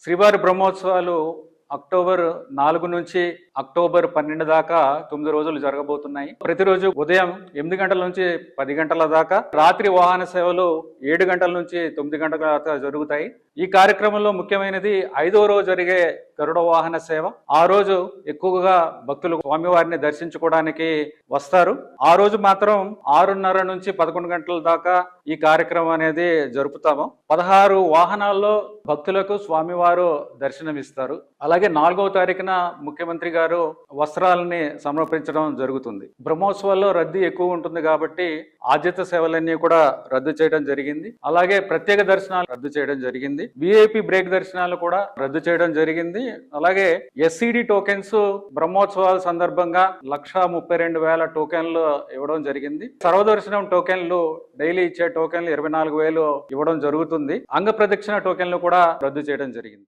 శ్రీవారి బ్రహ్మోత్సవాలు అక్టోబర్ 4 నుంచి అక్టోబర్ 12 దాకా 9 రోజులు జరగబోతున్నాయి. ప్రతిరోజు ఉదయం 8 గంటల నుంచి 10 గంటల దాకా, రాత్రి వాహన సేవలు 7 గంటల నుంచి 9 గంటల దాకా జరుగుతాయి. ఈ కార్యక్రమంలో ముఖ్యమైనది 5వ రోజు జరిగే గరుడ వాహన సేవ. ఆ రోజు ఎక్కువగా భక్తులు స్వామివారిని దర్శించుకోవడానికి వస్తారు. ఆ రోజు మాత్రం 6:30 నుంచి 11 గంటల దాకా ఈ కార్యక్రమం అనేది జరుపుతాము. 16 వాహనాల్లో భక్తులకు స్వామివారు దర్శనమిస్తారు. అలాగే 4వ తారీఖున ముఖ్యమంత్రి గారు వస్త్రాలని సమర్పించడం జరుగుతుంది. బ్రహ్మోత్సవాల్లో రద్దీ ఎక్కువ ఉంటుంది కాబట్టి ఆద్యత సేవలన్నీ కూడా రద్దు చేయడం జరిగింది. అలాగే ప్రత్యేక దర్శనాలు రద్దు చేయడం జరిగింది. విఐపి బ్రేక్ దర్శనాలు కూడా రద్దు చేయడం జరిగింది. అలాగే ఎస్సిడి టోకెన్స్ బ్రహ్మోత్సవాల సందర్భంగా 1,32,000 టోకెన్లు ఇవ్వడం జరిగింది. సర్వదర్శనం టోకెన్లు డైలీ ఇచ్చే టోకెన్లు 24,000 ఇవ్వడం జరుగుతుంది. అంగ ప్రదక్షిణ టోకెన్లు కూడా రద్దు చేయడం జరిగింది.